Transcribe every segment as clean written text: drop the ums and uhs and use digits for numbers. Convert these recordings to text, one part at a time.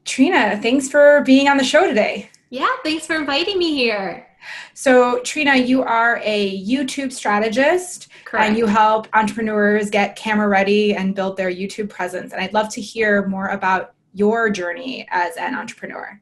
Trina, thanks for being on the show today. Yeah, thanks for inviting me here. So, Trina, you are a YouTube strategist and you Correct. help entrepreneurs get camera ready and build their YouTube presence. And I'd love to hear more about your journey as an entrepreneur.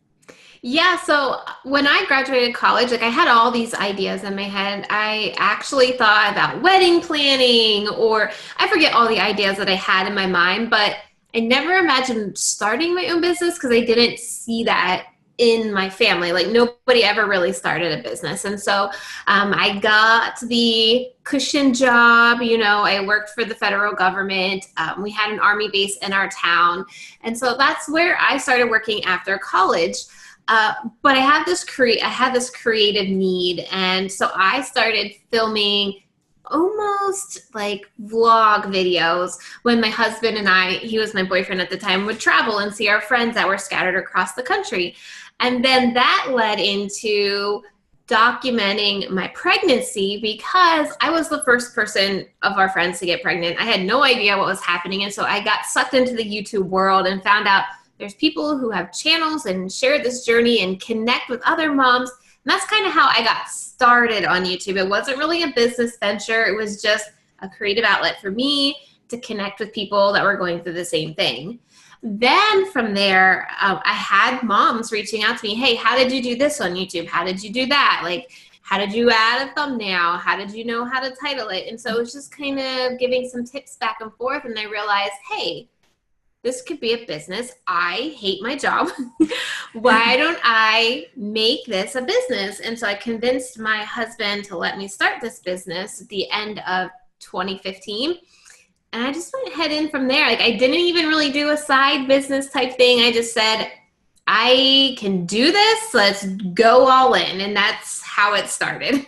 Yeah, so when I graduated college, I had all these ideas in my head. I actually thought about wedding planning, or I forget all the ideas that I had in my mind, but I never imagined starting my own business because I didn't see that in my family. Like nobody ever really started a business. And so I got the cushion job. I worked for the federal government. We had an army base in our town. And so that's where I started working after college. But I had this creative need, and so I started filming almost like vlog videos when my husband and he was my boyfriend at the time, would travel and see our friends that were scattered across the country. And then that led into documenting my pregnancy because I was the first person of our friends to get pregnant. I had no idea what was happening, and so I got sucked into the YouTube world and found out there's people who have channels and share this journey and connect with other moms. And that's kind of how I got started on YouTube. It wasn't really a business venture. It was just a creative outlet for me to connect with people that were going through the same thing. Then from there, I had moms reaching out to me. Hey, how did you do this on YouTube? How did you do that? Like, how did you add a thumbnail? How did you know how to title it? And so it was just kind of giving some tips back and forth. And I realized, hey, this could be a business. I hate my job. Why don't I make this a business? And so I convinced my husband to let me start this business at the end of 2015. And I just went head in from there. Like I didn't even really do a side business type thing. I just said, I can do this. Let's go all in. And that's how it started.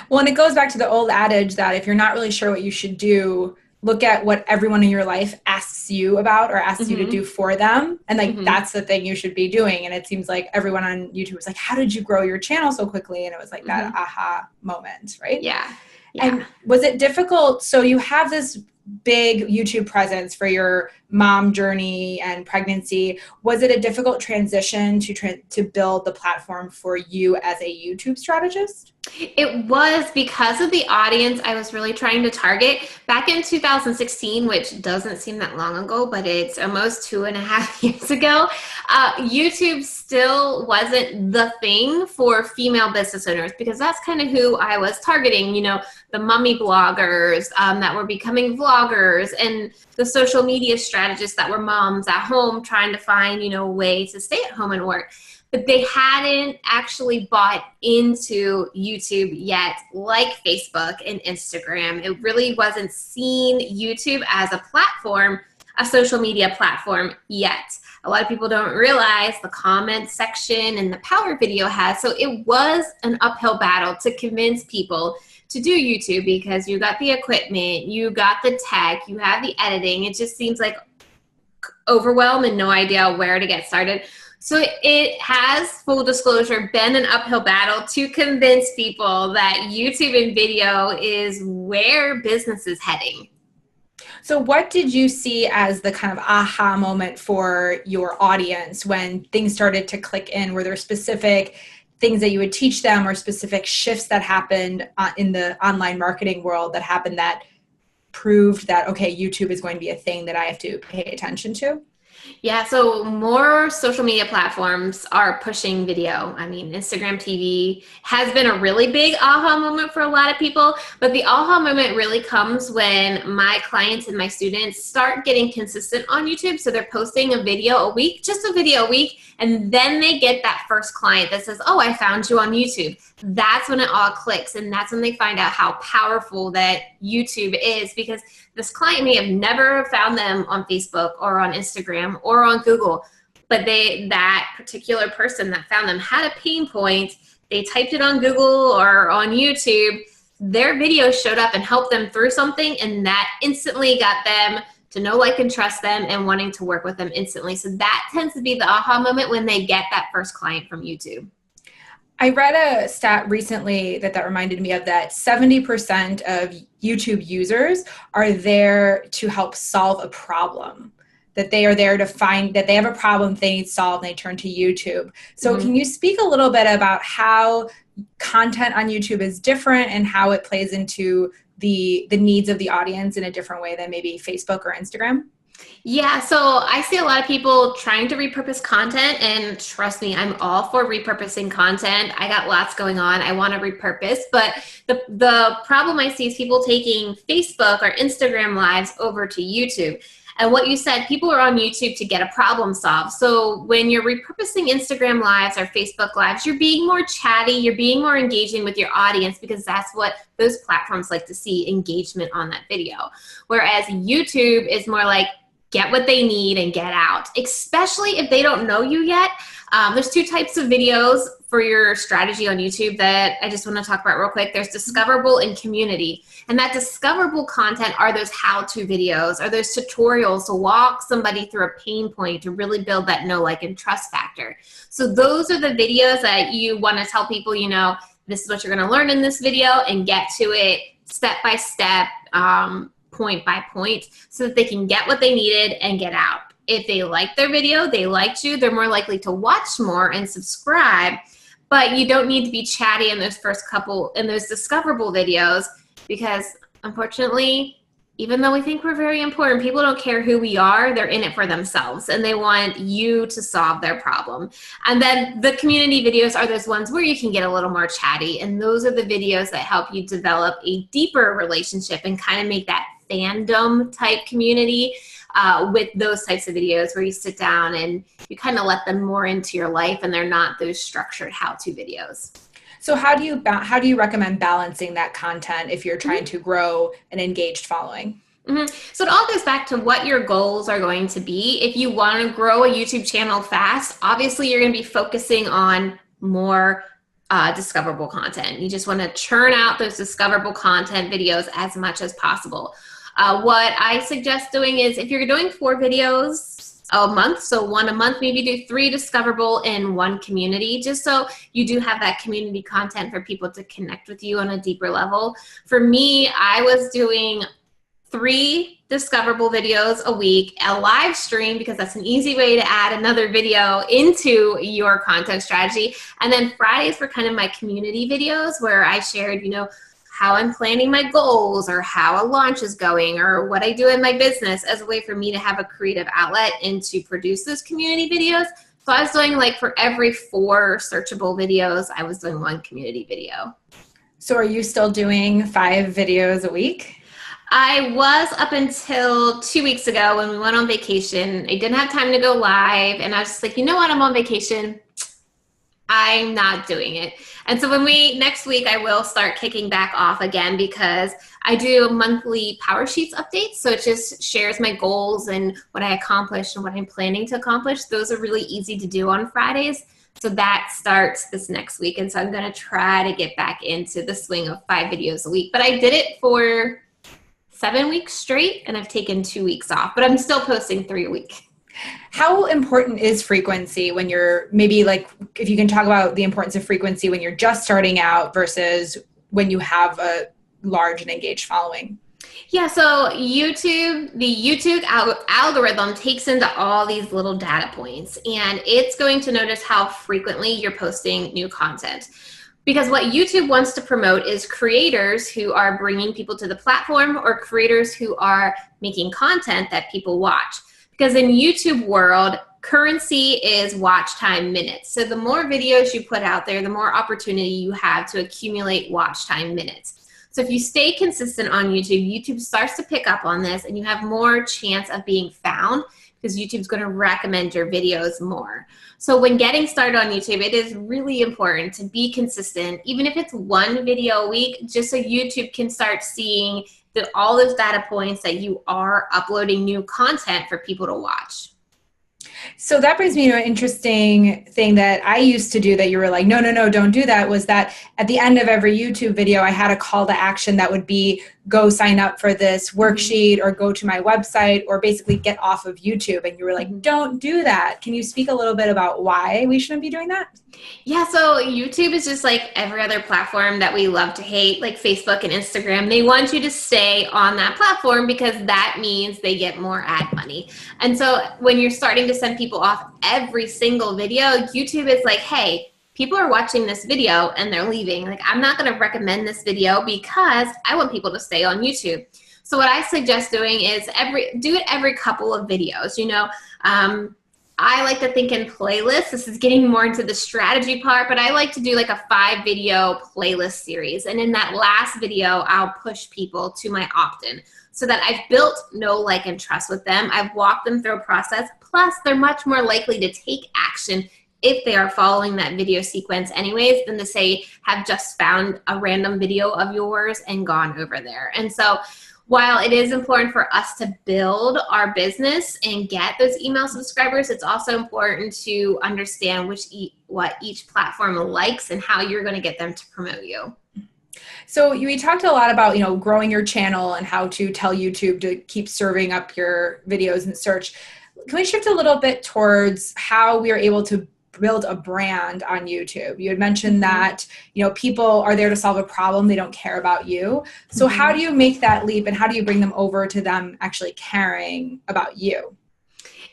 Well, and it goes back to the old adage that if you're not really sure what you should do, look at what everyone in your life asks you about or asks you to do for them. And that's the thing you should be doing. And it seems like everyone on YouTube was like, how did you grow your channel so quickly? And it was like that aha moment, right? Yeah. And was it difficult? So you have this big YouTube presence for your mom journey and pregnancy. Was it a difficult transition to build the platform for you as a YouTube strategist? It was because of the audience I was really trying to target. Back in 2016, which doesn't seem that long ago, but it's almost 2.5 years ago, YouTube still wasn't the thing for female business owners because that's kind of who I was targeting, the mummy bloggers that were becoming vloggers and the social media strategists that were moms at home trying to find, a way to stay at home and work. But they hadn't actually bought into YouTube yet, like Facebook and Instagram. It really wasn't seen YouTube as a platform, a social media platform yet. A lot of people don't realize the comment section and the power video has. So it was an uphill battle to convince people to do YouTube because you got the equipment, you got the tech, you have the editing. It just seems like overwhelm and no idea where to get started. So it has, full disclosure, been an uphill battle to convince people that YouTube and video is where business is heading. So what did you see as the kind of aha moment for your audience when things started to click in? Were there specific things that you would teach them or specific shifts that happened in the online marketing world that happened that proved that, okay, YouTube is going to be a thing that I have to pay attention to? Yeah, so more social media platforms are pushing video. I mean, Instagram TV has been a really big aha moment for a lot of people, but the aha moment really comes when my clients and my students start getting consistent on YouTube. So they're posting a video a week, just a video a week, and then they get that first client that says, oh, I found you on YouTube. That's when it all clicks, and that's when they find out how powerful that YouTube is, because this client may have never found them on Facebook or on Instagram or on Google, but that particular person that found them had a pain point. They typed it on Google or on YouTube. Their video showed up and helped them through something, and that instantly got them to know, like, and trust them and wanting to work with them instantly. So that tends to be the aha moment when they get that first client from YouTube. I read a stat recently that reminded me of that 70% of YouTube users are there to help solve a problem that they are there to find that they have a problem they need solved, and they turn to YouTube. So can you speak a little bit about how content on YouTube is different and how it plays into the needs of the audience in a different way than maybe Facebook or Instagram? Yeah, so I see a lot of people trying to repurpose content, and trust me, I'm all for repurposing content. I got lots going on. I want to repurpose, but the problem I see is people taking Facebook or Instagram lives over to YouTube. And what you said, people are on YouTube to get a problem solved. So when you're repurposing Instagram lives or Facebook lives, you're being more chatty, you're being more engaging with your audience, because that's what those platforms like to see, engagement on that video. Whereas YouTube is more like, get what they need and get out, especially if they don't know you yet. There's two types of videos for your strategy on YouTube that I just want to talk about real quick. There's discoverable and community. And that discoverable content are those how-to videos, or those tutorials to walk somebody through a pain point to really build that know, like, and trust factor. So those are the videos that you want to tell people, you know, this is what you're going to learn in this video, and get to it step by step, point by point, so that they can get what they needed and get out. If they like their video, they liked you, they're more likely to watch more and subscribe. But you don't need to be chatty in those first couple, in those discoverable videos, because unfortunately, even though we think we're very important, people don't care who we are. They're in it for themselves, and they want you to solve their problem. And then the community videos are those ones where you can get a little more chatty, and those are the videos that help you develop a deeper relationship and kind of make that fandom type community with those types of videos where you sit down and you kind of let them more into your life, and they're not those structured how-to videos. So how do you recommend balancing that content if you're trying to grow an engaged following? So it all goes back to what your goals are going to be. If you want to grow a YouTube channel fast, obviously you're going to be focusing on more discoverable content. You just want to churn out those discoverable content videos as much as possible. What I suggest doing is, if you're doing 4 videos a month, so 1 a month, maybe do 3 discoverable and 1 community, just so you do have that community content for people to connect with you on a deeper level. For me, I was doing 3 discoverable videos a week, a live stream, because that's an easy way to add another video into your content strategy. And then Fridays were kind of my community videos, where I shared, you know, how I'm planning my goals, or how a launch is going, or what I do in my business, as a way for me to have a creative outlet and to produce those community videos. So I was doing, like, for every 4 searchable videos, I was doing 1 community video. So are you still doing 5 videos a week? I was, up until 2 weeks ago when we went on vacation. I didn't have time to go live, and I was just like, you know what, I'm on vacation. I'm not doing it. And so next week, I will start kicking back off again, because I do monthly Power Sheets updates. So it just shares my goals and what I accomplished and what I'm planning to accomplish. Those are really easy to do on Fridays. So that starts this next week. And so I'm going to try to get back into the swing of 5 videos a week. But I did it for 7 weeks straight, and I've taken 2 weeks off, but I'm still posting 3 a week. How important is frequency when you're, maybe, like, if you can talk about the importance of frequency when you're just starting out versus when you have a large and engaged following? Yeah, so the YouTube algorithm takes into all these little data points, and it's going to notice how frequently you're posting new content. Because what YouTube wants to promote is creators who are bringing people to the platform, or creators who are making content that people watch. Because in YouTube world, currency is watch time minutes. So the more videos you put out there, the more opportunity you have to accumulate watch time minutes. So if you stay consistent on YouTube, YouTube starts to pick up on this, and you have more chance of being found, because YouTube's going to recommend your videos more. So when getting started on YouTube, it is really important to be consistent, even if it's 1 video a week, just so YouTube can start seeing all those data points that you are uploading new content for people to watch. So that brings me to an interesting thing that I used to do that you were like, no, don't do that, was that at the end of every YouTube video, I had a call to action that would be go sign up for this worksheet or go to my website or basically get off of YouTube. And you were like, don't do that. Can you speak a little bit about why we shouldn't be doing that? Yeah, so YouTube is just like every other platform that we love to hate, like Facebook and Instagram. They want you to stay on that platform because that means they get more ad money. And so when you're starting to send people off every single video, YouTube is like, hey, people are watching this video and they're leaving. Like, I'm not going to recommend this video because I want people to stay on YouTube. So what I suggest doing is do it every couple of videos, I like to think in playlists. This is getting more into the strategy part, but I like to do like a 5-video playlist series. And in that last video, I'll push people to my opt-in so that I've built know, like, and trust with them. I've walked them through a process. Plus, they're much more likely to take action if they are following that video sequence anyways than to say have just found a random video of yours and gone over there. And so while it is important for us to build our business and get those email subscribers, it's also important to understand what each platform likes and how you're going to get them to promote you. So we talked a lot about, growing your channel and how to tell YouTube to keep serving up your videos in search. Can we shift a little bit towards how we are able to build a brand on YouTube? You had mentioned that, people are there to solve a problem. They don't care about you. So how do you make that leap and how do you bring them over to them actually caring about you?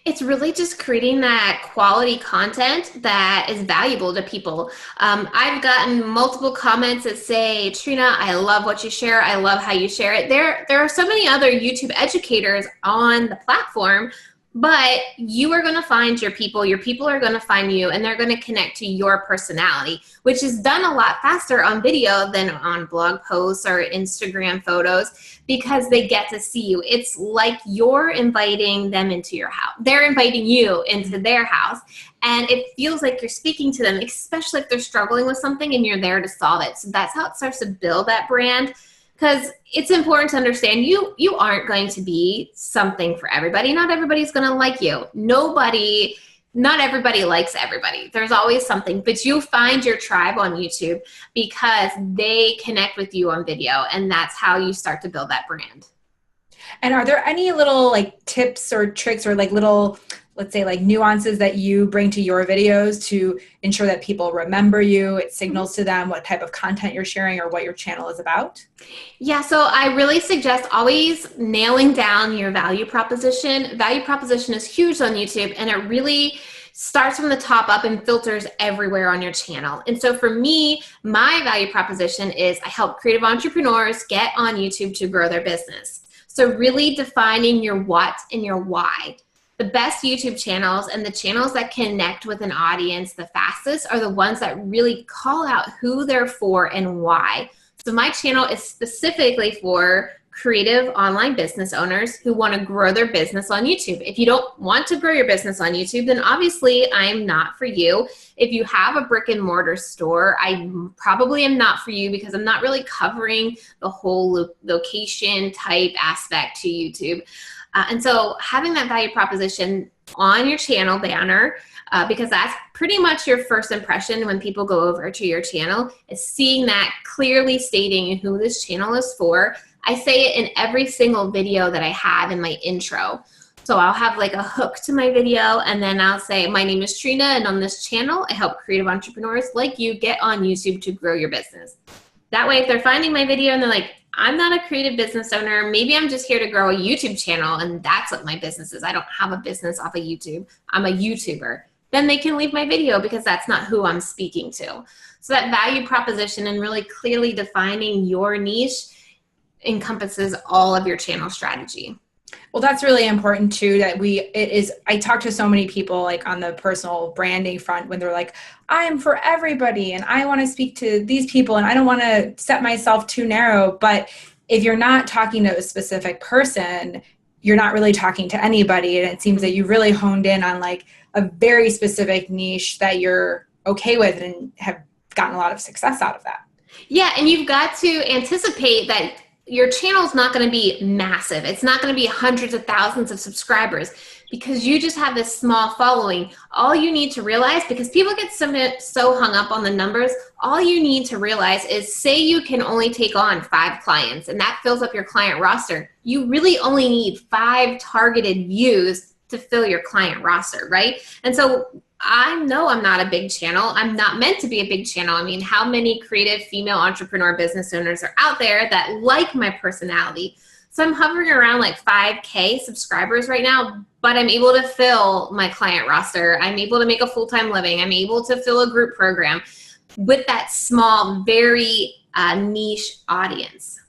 It's really just creating that quality content that is valuable to people. I've gotten multiple comments that say, Trena, I love what you share. I love how you share it. There are so many other YouTube educators on the platform, but you are going to find your people are going to find you, and they're going to connect to your personality, which is done a lot faster on video than on blog posts or Instagram photos because they get to see you. It's like you're inviting them into your house. They're inviting you into their house, and it feels like you're speaking to them, especially if they're struggling with something and you're there to solve it. So that's how it starts to build that brand. Because it's important to understand you aren't going to be something for everybody. Not everybody's going to like you. Not everybody likes everybody. There's always something, but you find your tribe on YouTube because they connect with you on video, and that's how you start to build that brand. And are there any little tips or tricks or little, let's say nuances that you bring to your videos to ensure that people remember you? It signals to them what type of content you're sharing or what your channel is about? Yeah, so I really suggest always nailing down your value proposition. Value proposition is huge on YouTube, and it really starts from the top up and filters everywhere on your channel. And so for me, my value proposition is I help creative entrepreneurs get on YouTube to grow their business. So really defining your what and your why. The best YouTube channels and the channels that connect with an audience the fastest are the ones that really call out who they're for and why. So my channel is specifically for creative online business owners who want to grow their business on YouTube. If you don't want to grow your business on YouTube, then obviously I'm not for you. If you have a brick and mortar store, I probably am not for you because I'm not really covering the whole location type aspect to YouTube. And so having that value proposition on your channel banner, because that's pretty much your first impression when people go over to your channel, is seeing that clearly stating who this channel is for. I say it in every single video that I have in my intro. So I'll have a hook to my video, and then I'll say, my name is Trena, and on this channel, I help creative entrepreneurs like you get on YouTube to grow your business. That way, if they're finding my video and they're like, I'm not a creative business owner, maybe I'm just here to grow a YouTube channel, and that's what my business is. I don't have a business off of YouTube. I'm a YouTuber. Then they can leave my video because that's not who I'm speaking to. So that value proposition and really clearly defining your niche encompasses all of your channel strategy. Well, that's really important too, that I talk to so many people on the personal branding front when they're like, I'm for everybody and I want to speak to these people and I don't want to set myself too narrow. But if you're not talking to a specific person, you're not really talking to anybody. And it seems that you really honed in on a very specific niche that you're okay with and have gotten a lot of success out of that. Yeah, and you've got to anticipate that your channel is not going to be massive. It's not going to be hundreds of thousands of subscribers because you just have this small following. All you need to realize, because people get so hung up on the numbers, all you need to realize is, say you can only take on 5 clients and that fills up your client roster. You really only need 5 targeted views to fill your client roster, right? And so I know I'm not a big channel. I'm not meant to be a big channel. I mean, how many creative female entrepreneur business owners are out there that like my personality? So I'm hovering around like 5K subscribers right now, but I'm able to fill my client roster. I'm able to make a full-time living. I'm able to fill a group program with that small, very niche audience.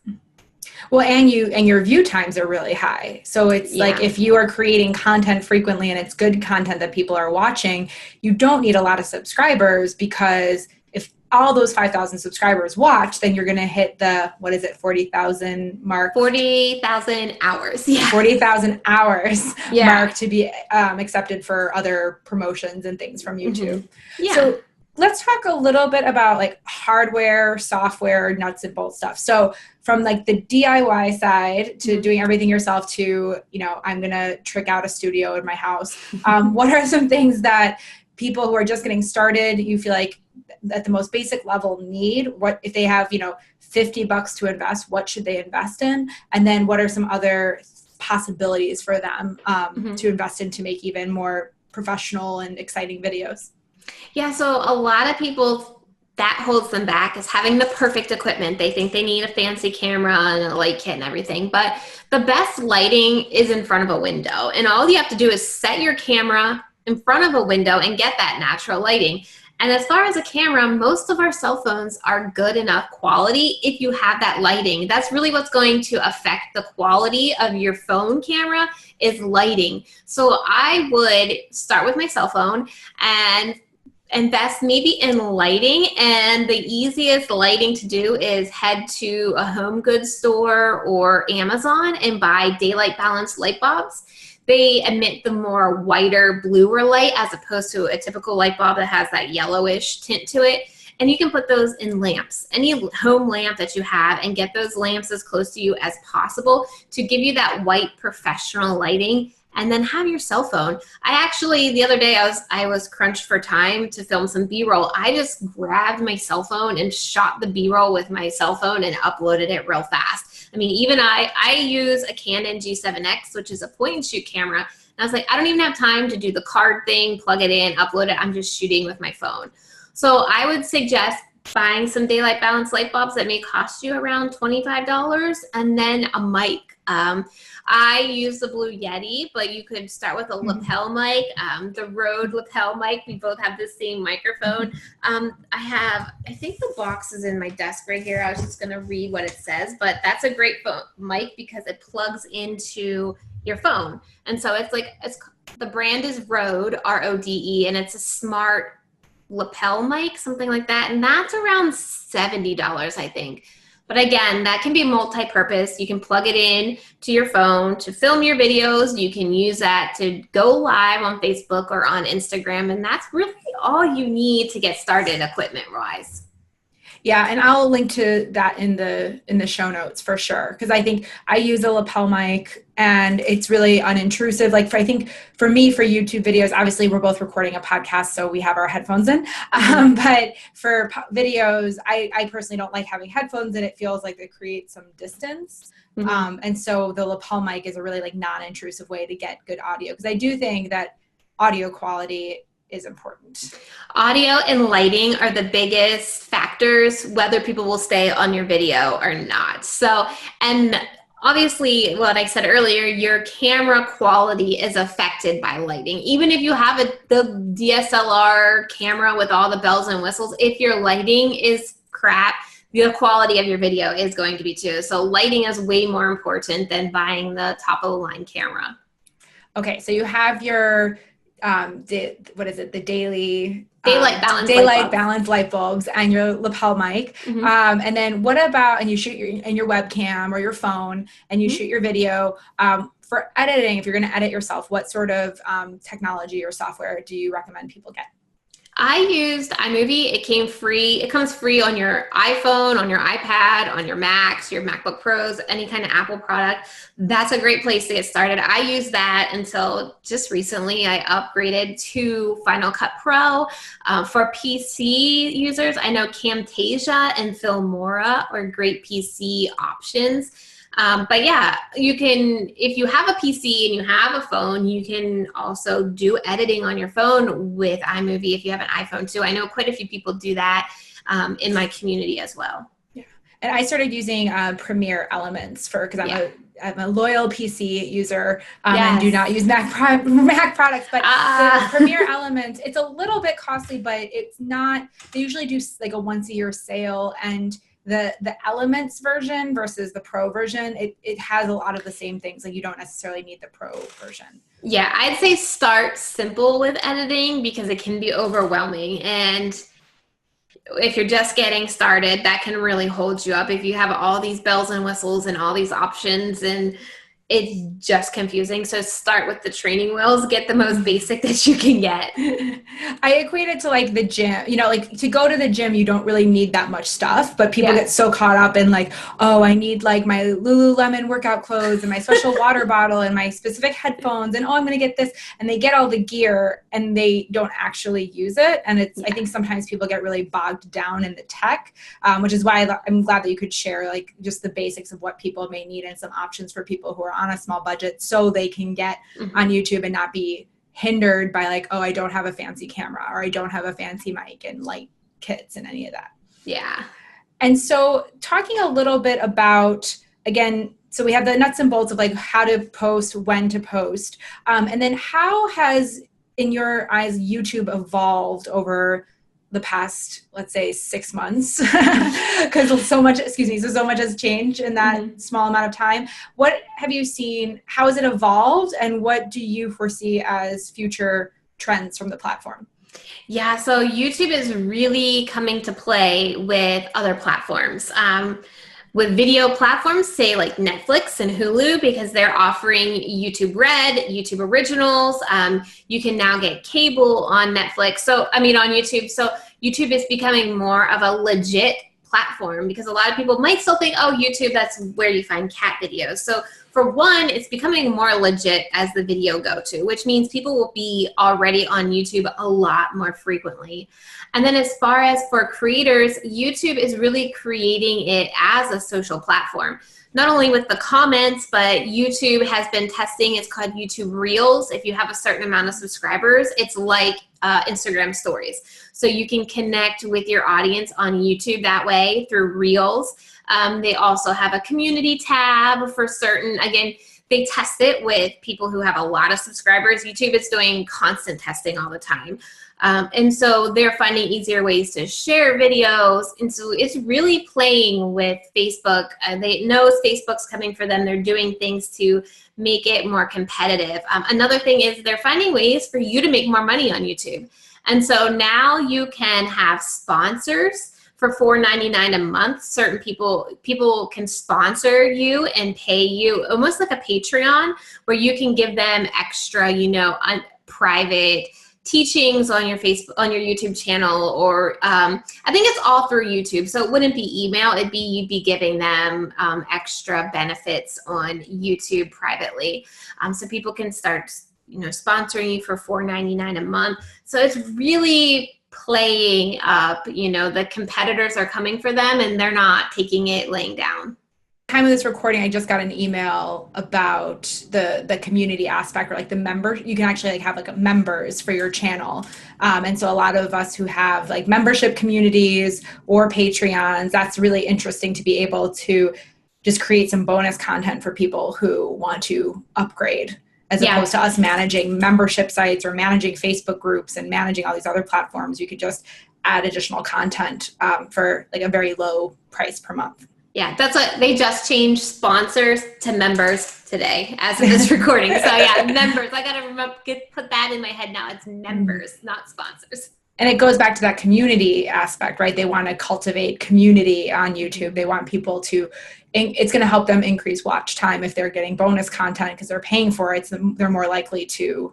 Well, and your view times are really high. So it's like, if you are creating content frequently and it's good content that people are watching, you don't need a lot of subscribers, because if all those 5,000 subscribers watch, then you're going to hit the, 40,000 mark? 40,000 hours. Yeah. 40,000 hours mark to be accepted for other promotions and things from YouTube. Mm-hmm. Yeah. So let's talk a little bit about like hardware, software, nuts and bolts stuff. So from like the DIY side to doing everything yourself to, I'm going to trick out a studio in my house. What are some things that people who are just getting started, you feel like at the most basic level need? What if they have, $50 to invest, what should they invest in? And then what are some other possibilities for them to invest in to make even more professional and exciting videos? Yeah, so a lot of people, that holds them back, is having the perfect equipment. They think they need a fancy camera and a light kit and everything, but the best lighting is in front of a window. And all you have to do is set your camera in front of a window and get that natural lighting. And as far as a camera, most of our cell phones are good enough quality if you have that lighting. That's really what's going to affect the quality of your phone camera, is lighting. So I would start with my cell phone and invest maybe in lighting. And the easiest lighting to do is head to a home goods store or Amazon and buy daylight balanced light bulbs. They emit the more whiter, bluer light as opposed to a typical light bulb that has that yellowish tint to it. And you can put those in lamps, any home lamp that you have, and get those lamps as close to you as possible to give you that white professional lighting. And then have your cell phone. I actually, the other day, I was crunched for time to film some B-roll. I just grabbed my cell phone and shot the B-roll with my cell phone and uploaded it real fast. I mean, even I use a Canon G7X, which is a point and shoot camera. And I was like, I don't even have time to do the card thing, plug it in, upload it. I'm just shooting with my phone. So I would suggest buying some daylight balanced light bulbs that may cost you around $25, and then a mic. I use the Blue Yeti, but you could start with a lapel mic, the Rode lapel mic. We both have the same microphone. I think the box is in my desk right here. I was just going to read what it says, but that's a great mic because it plugs into your phone. And so the brand is Rode, R-O-D-E, and it's a smart lapel mic, something like that. And that's around $70, I think. But again, that can be multi-purpose. You can plug it in to your phone to film your videos. You can use that to go live on Facebook or on Instagram. And that's really all you need to get started equipment-wise. Yeah, and I'll link to that in the show notes for sure, because I think I use a lapel mic and it's really unintrusive. Like I think for me, for YouTube videos, obviously we're both recording a podcast, so we have our headphones in. But for videos, I personally don't like having headphones, and it feels like it creates some distance. And so the lapel mic is a really like non-intrusive way to get good audio, because I do think that audio quality is important. Audio and lighting are the biggest factors whether people will stay on your video or not. So, and obviously what I said earlier, your camera quality is affected by lighting. Even if you have the DSLR camera with all the bells and whistles, if your lighting is crap, the quality of your video is going to be too. So lighting is way more important than buying the top of the line camera. Okay, so you have your the daylight balanced light bulbs and your lapel mic. And then what about, and you shoot your webcam or your phone and you shoot your video, for editing, if you're going to edit yourself, what sort of technology or software do you recommend people get? I used iMovie. It came free. It comes free on your iPhone, on your iPad, on your Macs, your MacBook Pros, any kind of Apple product. That's a great place to get started. I used that until just recently. I upgraded to Final Cut Pro. For PC users, I know Camtasia and Filmora are great PC options. But yeah, you can, if you have a PC and you have a phone, you can also do editing on your phone with iMovie if you have an iPhone too. I know quite a few people do that in my community as well. Yeah. And I started using Premiere Elements because I'm a loyal PC user and do not use Mac products, but the Premiere Elements, it's a little bit costly, but it's not, they usually do like a once a year sale, and the Elements version versus the Pro version, it has a lot of the same things. Like you don't necessarily need the Pro version. Yeah, I'd say start simple with editing because it can be overwhelming. And if you're just getting started, that can really hold you up if you have all these bells and whistles and all these options, and it's just confusing. So start with the training wheels, get the most basic that you can get. I equate it to like the gym, like to go to the gym, you don't really need that much stuff, but people get so caught up in like, oh, I need like my Lululemon workout clothes and my special water bottle and my specific headphones, and oh, I'm going to get this. And they get all the gear and they don't actually use it. And I think sometimes people get really bogged down in the tech, which is why I'm glad that you could share like just the basics of what people may need and some options for people who are on a small budget so they can get on YouTube and not be hindered by like, oh, I don't have a fancy camera or I don't have a fancy mic and light kits and any of that. Yeah. And so talking a little bit about, again, so we have the nuts and bolts of like how to post, when to post, and then how has, in your eyes, YouTube evolved over the past, let's say, 6 months, because so much has changed in that small amount of time. What have you seen? How has it evolved? And what do you foresee as future trends from the platform? Yeah, so YouTube is really coming to play with other platforms. With video platforms, say like Netflix and Hulu, because they're offering YouTube Red, YouTube Originals. You can now get cable on Netflix. On YouTube. So YouTube is becoming more of a legit platform because a lot of people might still think, oh, YouTube, that's where you find cat videos. So for one, it's becoming more legit as the video go-to, which means people will be already on YouTube a lot more frequently. And then as far as for creators, YouTube is really creating it as a social platform, not only with the comments, but YouTube has been testing, it's called YouTube Reels. If you have a certain amount of subscribers, it's like Instagram stories. So you can connect with your audience on YouTube that way through Reels. They also have a community tab for certain, again, they test it with people who have a lot of subscribers. YouTube is doing constant testing all the time. And so they're finding easier ways to share videos. And so it's really playing with Facebook. They know Facebook's coming for them. They're doing things to make it more competitive. Another thing is they're finding ways for you to make more money on YouTube. And so now you can have sponsors for $4.99 a month. Certain people can sponsor you and pay you almost like a Patreon, where you can give them extra, private teachings on your YouTube channel, or I think it's all through YouTube. So it wouldn't be email, you'd be giving them extra benefits on YouTube privately. So people can start, sponsoring you for $4.99 a month. So it's really playing up, the competitors are coming for them and they're not taking it laying down. Time of this recording, I just got an email about the community aspect, or like the member. You can actually have like members for your channel, and so a lot of us who have like membership communities or Patreons, that's really interesting to be able to just create some bonus content for people who want to upgrade, as opposed to us managing membership sites or managing Facebook groups and managing all these other platforms. You could just add additional content for like a very low price per month. Yeah, that's what they just changed sponsors to members today as of this recording. So yeah, members. I gotta put that in my head now. It's members, not sponsors. And it goes back to that community aspect, right? They want to cultivate community on YouTube. They want people to, it's going to help them increase watch time if they're getting bonus content because they're paying for it. So they're more likely to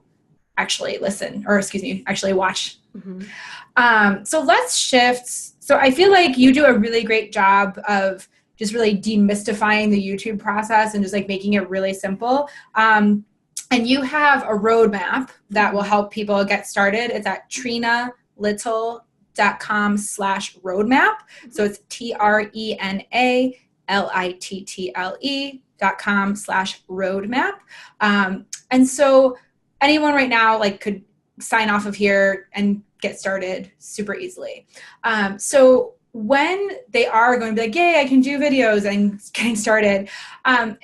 actually listen, or actually watch So let's shift. So I feel like you do a really great job of just really demystifying the YouTube process and just like making it really simple. And you have a roadmap that will help people get started. It's at trenalittle.com/roadmap. So it's TRENALITTLE.com/roadmap. And so anyone right now like could sign off of here and get started super easily. So when they are going to be like, yay, I can do videos and getting started,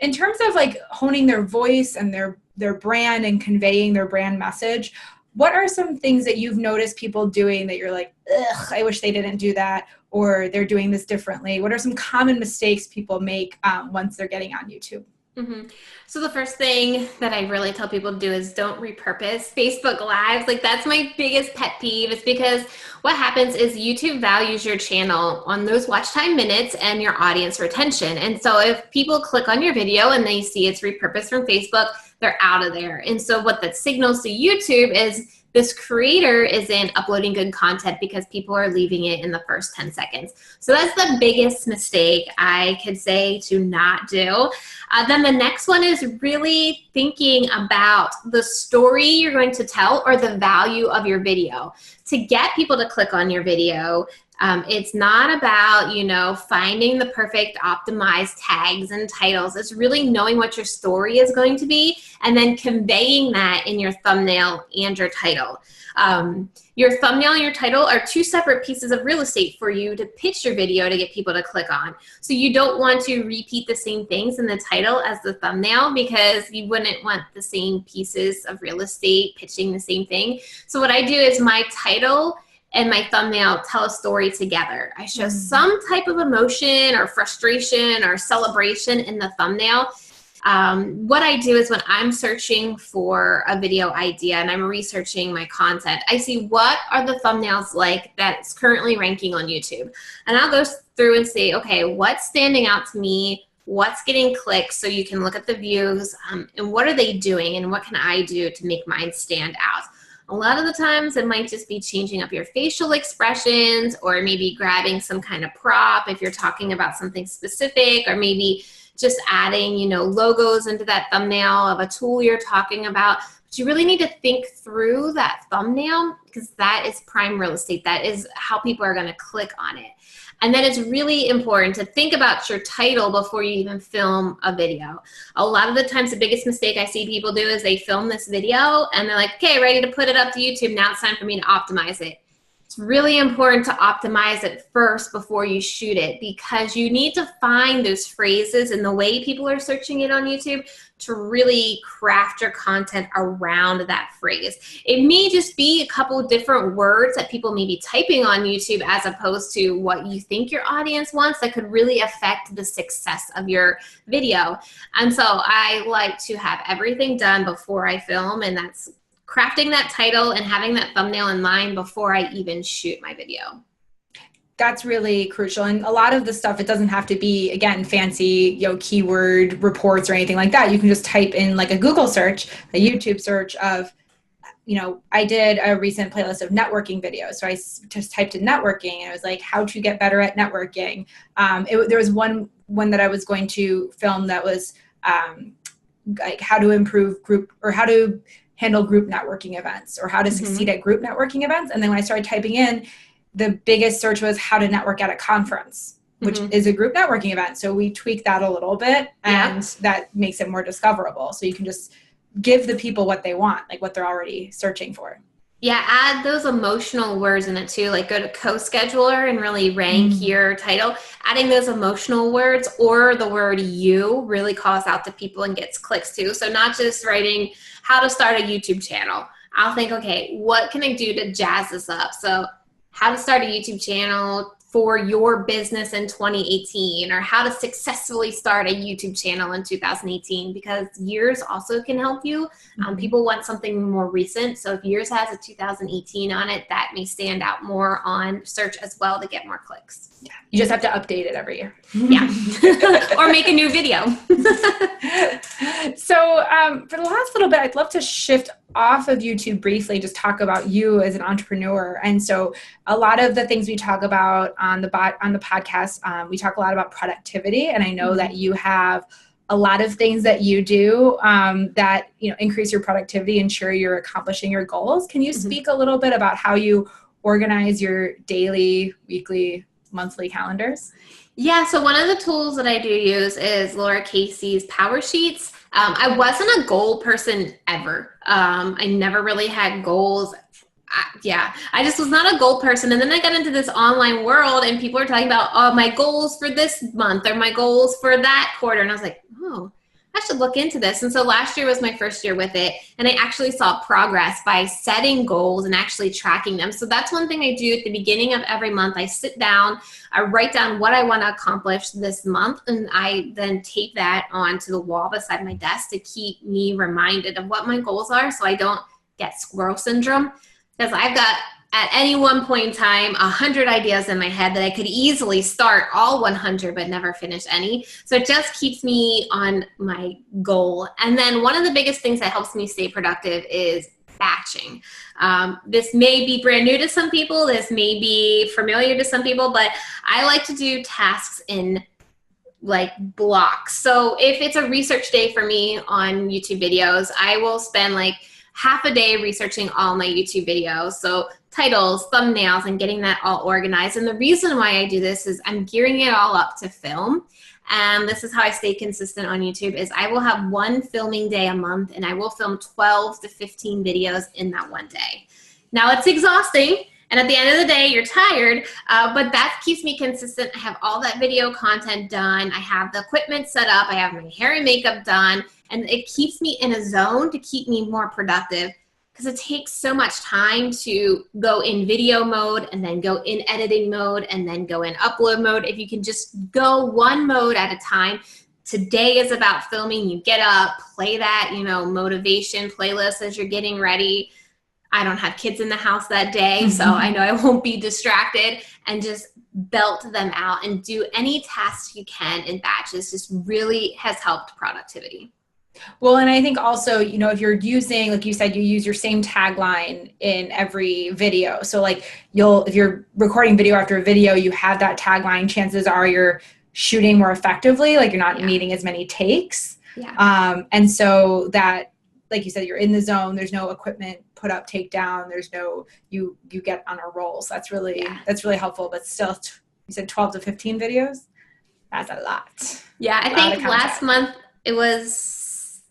in terms of like honing their voice and their brand and conveying their brand message, what are some things that you've noticed people doing that you're like, ugh, I wish they didn't do that, or they're doing this differently? What are some common mistakes people make once they're getting on YouTube? So the first thing that I really tell people to do is don't repurpose Facebook Lives. Like that's my biggest pet peeve. It's because what happens is YouTube values your channel on those watch time minutes and your audience retention. And so if people click on your video and they see it's repurposed from Facebook, they're out of there. And so what that signals to YouTube is this creator isn't uploading good content because people are leaving it in the first 10 seconds. So that's the biggest mistake I could say to not do. Then the next one is really thinking about the story you're going to tell or the value of your video. To get people to click on your video, it's not about, finding the perfect optimized tags and titles. It's really knowing what your story is going to be and then conveying that in your thumbnail and your title. Your thumbnail and your title are two separate pieces of real estate for you to pitch your video to get people to click on. So you don't want to repeat the same things in the title as the thumbnail because you wouldn't want the same pieces of real estate pitching the same thing. So what I do is my title and my thumbnail tell a story together. I show some type of emotion or frustration or celebration in the thumbnail. What I do is when I'm searching for a video idea and I'm researching my content, I see what are the thumbnails like that's currently ranking on YouTube. And I'll go through and say, okay, what's standing out to me? What's getting clicks so you can look at the views and what are they doing and what can I do to make mine stand out? A lot of the times it might just be changing up your facial expressions or maybe grabbing some kind of prop if you're talking about something specific, or maybe just adding, logos into that thumbnail of a tool you're talking about. But you really need to think through that thumbnail because that is prime real estate. That is how people are going to click on it. And then it's really important to think about your title before you even film a video. A lot of the times the biggest mistake I see people do is they film this video and they're like, okay, ready to put it up to YouTube. Now it's time for me to optimize it. It's really important to optimize it first before you shoot it because you need to find those phrases and the way people are searching it on YouTube to really craft your content around that phrase. It may just be a couple different words that people may be typing on YouTube as opposed to what you think your audience wants that could really affect the success of your video. And so I like to have everything done before I film, and that's crafting that title and having that thumbnail in mind before I even shoot my video. That's really crucial. And a lot of the stuff, it doesn't have to be, again, fancy, keyword reports or anything like that. You can just type in like a Google search, a YouTube search of, I did a recent playlist of networking videos. So I just typed in networking and it was like, how to get better at networking. There was one that I was going to film that was like how to improve group or how to handle group networking events or how to succeed at group networking events. And then when I started typing in, the biggest search was how to network at a conference, which is a group networking event. So we tweaked that a little bit and that makes it more discoverable. So you can just give the people what they want, like what they're already searching for. Yeah, add those emotional words in it too. Like go to CoScheduler and really rank your title. Adding those emotional words or the word you really calls out to people and gets clicks too. So not just writing how to start a YouTube channel. I'll think, okay, what can I do to jazz this up? So how to start a YouTube channel for your business in 2018, or how to successfully start a YouTube channel in 2018, because years also can help you. People want something more recent. So if yours has a 2018 on it, that may stand out more on search as well to get more clicks. Yeah. You just have to update it every year. Yeah. Or make a new video. So for the last little bit, I'd love to shift off of YouTube briefly, just talk about you as an entrepreneur. And so a lot of the things we talk about on the podcast, we talk a lot about productivity. And I know that you have a lot of things that you do that, you know, increase your productivity, ensure you're accomplishing your goals. Can you speak a little bit about how you organize your daily, weekly, monthly calendars? Yeah, so one of the tools that I do use is Laura Casey's Power Sheets. I wasn't a goal person ever. I never really had goals. I just was not a goal person. And then I got into this online world and people are talking about, oh, my goals for this month or my goals for that quarter. And I was like, oh, I should look into this. And so last year was my first year with it. And I actually saw progress by setting goals and actually tracking them. So that's one thing I do at the beginning of every month. I sit down, I write down what I want to accomplish this month. And I then tape that onto the wall beside my desk to keep me reminded of what my goals are so I don't get squirrel syndrome. Because I've got, at any one point in time, 100 ideas in my head that I could easily start all 100 but never finish any. So it just keeps me on my goal. And then one of the biggest things that helps me stay productive is batching. This may be brand new to some people. This may be familiar to some people, but I like to do tasks in like blocks. So if it's a research day for me on YouTube videos, I will spend like half a day researching all my YouTube videos. So titles, thumbnails, and getting that all organized. And the reason why I do this is I'm gearing it all up to film. And this is how I stay consistent on YouTube is I will have one filming day a month and I will film 12 to 15 videos in that one day. Now it's exhausting. And at the end of the day, you're tired, but that keeps me consistent. I have all that video content done. I have the equipment set up. I have my hair and makeup done. And it keeps me in a zone to keep me more productive because it takes so much time to go in video mode and then go in editing mode and then go in upload mode. If you can just go one mode at a time. Today is about filming. You get up, play that, you know, motivation playlist as you're getting ready. I don't have kids in the house that day, so I know I won't be distracted, and just belt them out and do any tasks you can in batches. Just really has helped productivity. Well, and I think also, you know, if you're using, like you said, you use your same tagline in every video. So like if you're recording video after video, you have that tagline, chances are you're shooting more effectively, like you're not needing as many takes. And so that, like you said, you're in the zone, there's no equipment put up, take down, there's no, you get on a roll. So that's really helpful, but still, you said 12 to 15 videos? That's a lot. Yeah, I think last month it was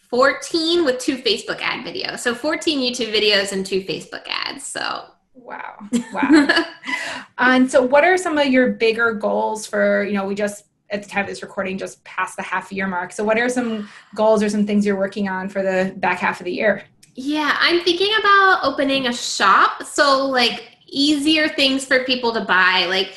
14 with 2 Facebook ad videos. So 14 YouTube videos and 2 Facebook ads. So wow. And so what are some of your bigger goals for, you know, we just, at the time of this recording, just past the half-year mark. So what are some goals or some things you're working on for the back half of the year? Yeah, I'm thinking about opening a shop. So like easier things for people to buy, like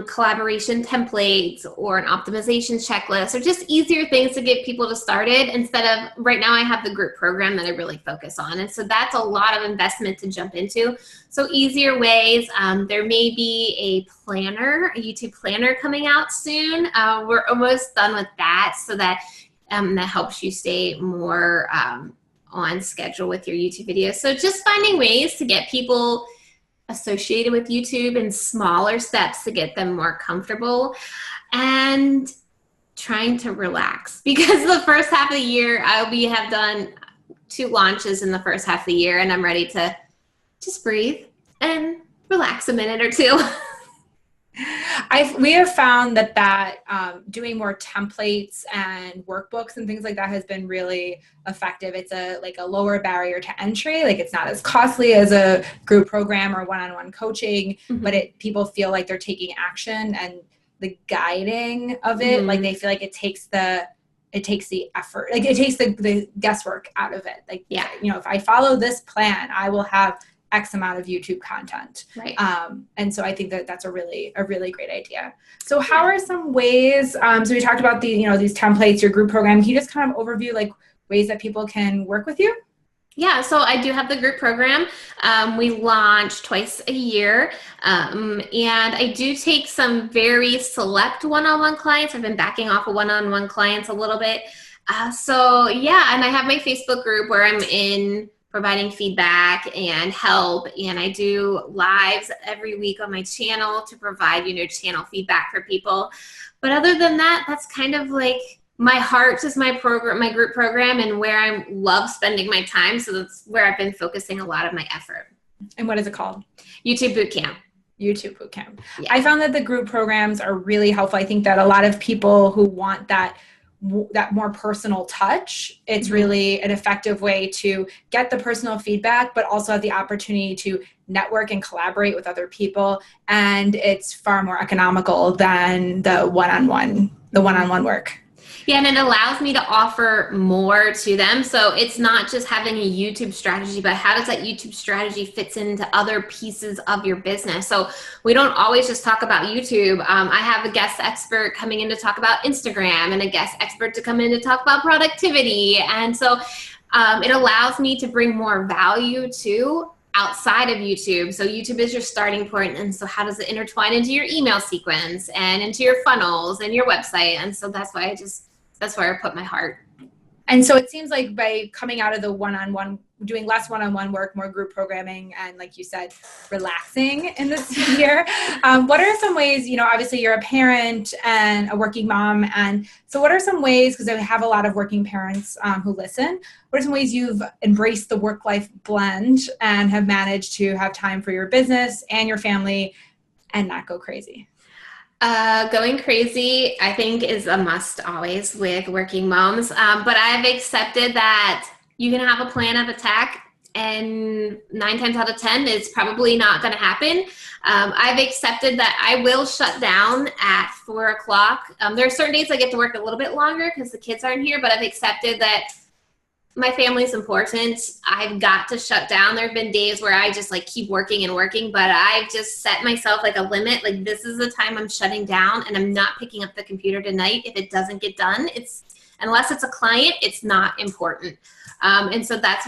collaboration templates or an optimization checklist, or just easier things to get people to started instead of, right now I have the group program that I really focus on. And so that's a lot of investment to jump into. So easier ways, there may be a planner, a YouTube planner coming out soon. We're almost done with that, so that that helps you stay more on schedule with your YouTube videos. So just finding ways to get people associated with YouTube in smaller steps to get them more comfortable, and trying to relax, because the first half of the year have done 2 launches in the first half of the year, and I'm ready to just breathe and relax a minute or 2. We have found that doing more templates and workbooks and things like that has been really effective. It's a lower barrier to entry. Like it's not as costly as a group program or one-on-one coaching, but people feel like they're taking action, and the guiding of it, like they feel like it takes the effort, like it takes the guesswork out of it. Like, you know, if I follow this plan, I will have X amount of YouTube content. Right. And so I think that's a really great idea. So how are some ways, so we talked about these templates, your group program. Can you just kind of overview like ways that people can work with you? Yeah, so I do have the group program. We launch twice a year, and I do take some very select one-on-one clients. I've been backing off of one-on-one clients a little bit. So yeah, and I have my Facebook group where I'm in providing feedback and help, and I do lives every week on my channel to provide, channel feedback for people. But other than that, that's kind of like my heart is my program, my group program, and where I love spending my time. So that's where I've been focusing a lot of my effort. And what is it called? YouTube Bootcamp. YouTube Bootcamp. Yeah. I found that the group programs are really helpful. I think that a lot of people who want that more personal touch, it's really an effective way to get the personal feedback, but also have the opportunity to network and collaborate with other people. And it's far more economical than the one-on-one work. Yeah, and it allows me to offer more to them. So it's not just having a YouTube strategy, but how does that YouTube strategy fits into other pieces of your business? So we don't always just talk about YouTube. I have a guest expert coming in to talk about Instagram and a guest expert to come in to talk about productivity. And so it allows me to bring more value to outside of YouTube. So YouTube is your starting point. And so how does it intertwine into your email sequence and into your funnels and your website? And so that's where I put my heart. And so it seems like by coming out of the one-on-one, doing less one-on-one work, more group programming, and like you said, relaxing in this year, what are some ways, obviously you're a parent and a working mom. And so what are some ways, because I have a lot of working parents who listen, what are some ways you've embraced the work-life blend and have managed to have time for your business and your family and not go crazy? Going crazy, I think, is a must always with working moms. But I've accepted that you can have a plan of attack, and 9 times out of 10, it's probably not going to happen. I've accepted that I will shut down at 4 o'clock. There are certain days I get to work a little bit longer because the kids aren't here, but I've accepted that my family is important. I've got to shut down. There have been days where I just keep working and working, but I've just set myself a limit. This is the time I'm shutting down, and I'm not picking up the computer tonight. If it doesn't get done, unless it's a client, it's not important. And so that's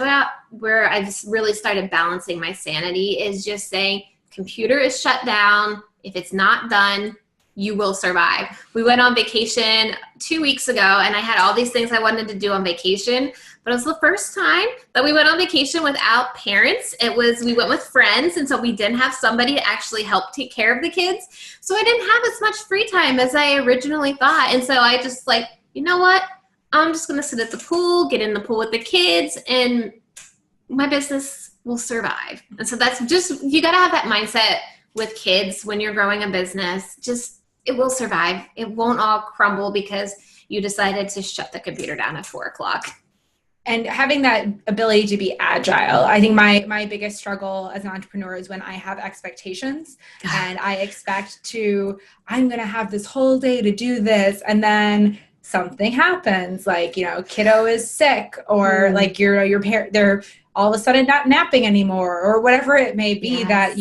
where I've really started balancing my sanity, is just saying, computer is shut down. If it's not done, you will survive. We went on vacation 2 weeks ago, and I had all these things I wanted to do on vacation, but it was the first time that we went on vacation without parents. We went with friends, and so we didn't have somebody to actually help take care of the kids. So I didn't have as much free time as I originally thought. And so I just you know what? I'm just going to sit at the pool, get in the pool with the kids, and my business will survive. And so that's just, you got to have that mindset with kids when you're growing a business. It will survive. It won't all crumble because you decided to shut the computer down at 4 o'clock. And having that ability to be agile. I think my biggest struggle as an entrepreneur is when I have expectations and I expect I'm going to have this whole day to do this. And then something happens, kiddo is sick, or your parent, they're all of a sudden not napping anymore, or whatever it may be. Yes. That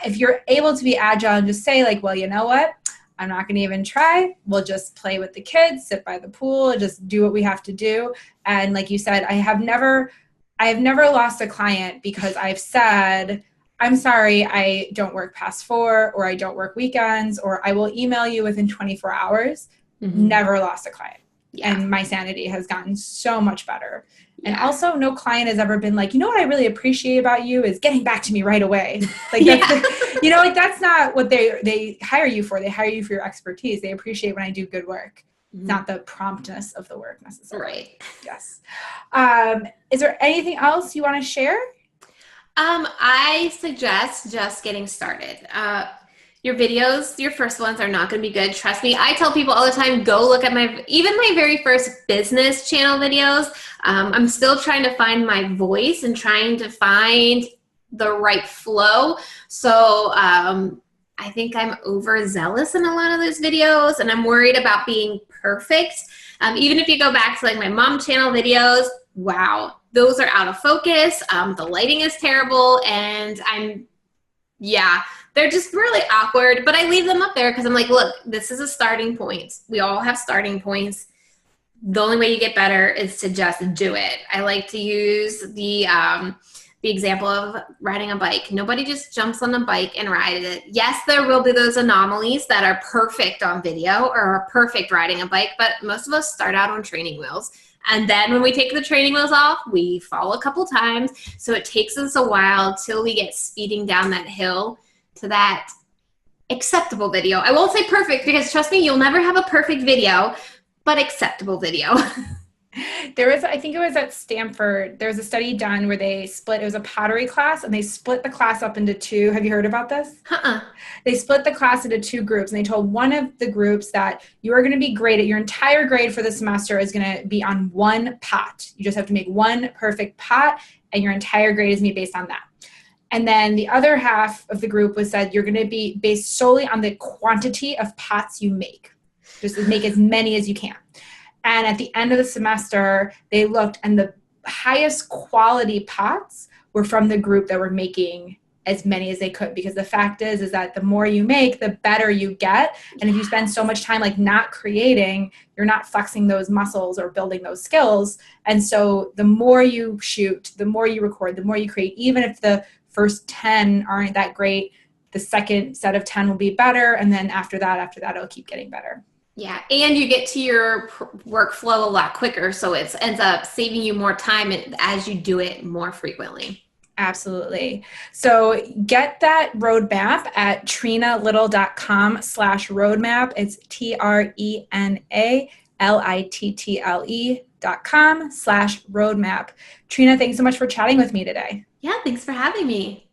if you're able to be agile and just say well, you know what? I'm not going to even try. We'll just play with the kids, sit by the pool, just do what we have to do. And like you said, I have never lost a client because I've said, I'm sorry, I don't work past 4, or I don't work weekends, or I will email you within 24 hours. Mm-hmm. Never lost a client. Yeah. And my sanity has gotten so much better. Yeah. And also no client has ever been you know what I really appreciate about you is getting back to me right away. That's not what they hire you for. They hire you for your expertise. They appreciate when I do good work, not the promptness of the work necessarily. Right. Yes. Is there anything else you want to share? I suggest just getting started. Your videos, your first ones are not going to be good. Trust me. I tell people all the time, go look at my very first business channel videos. I'm still trying to find my voice and trying to find the right flow. So I think I'm overzealous in a lot of those videos, and I'm worried about being perfect. Even if you go back to my mom channel videos, wow, those are out of focus. The lighting is terrible, and they're just really awkward, but I leave them up there because I'm look, this is a starting point. We all have starting points. The only way you get better is to just do it. I like to use the the example of riding a bike. Nobody just jumps on a bike and rides it. Yes, there will be those anomalies that are perfect on video or are perfect riding a bike, but most of us start out on training wheels. And then when we take the training wheels off, we fall a couple times. So it takes us a while till we get speeding down that hill to that acceptable video. I won't say perfect because trust me, you'll never have a perfect video, but acceptable video. There was, I think it was at Stanford, there was a study done where they split, it was a pottery class, and they split the class up into two. Have you heard about this? They split the class into two groups, and they told one of the groups that you are going to be graded, your entire grade for the semester is going to be on one pot. You just have to make one perfect pot, and your entire grade is going to be based on that. And then the other half of the group was said you're going to be based solely on the quantity of pots you make. Just make as many as you can. And at the end of the semester, they looked, and the highest quality pots were from the group that were making as many as they could, because the fact is that the more you make, the better you get. And if you spend so much time like not creating, you're not flexing those muscles or building those skills. And so the more you shoot, the more you record, the more you create, even if the first 10 aren't that great, the second set of 10 will be better. And then after that, it'll keep getting better. Yeah, and you get to your workflow a lot quicker, so it ends up saving you more time as you do it more frequently. Absolutely. So get that roadmap at trenalittle.com/roadmap. It's TRENALITTLE.com/roadmap. Trena, thanks so much for chatting with me today. Yeah, thanks for having me.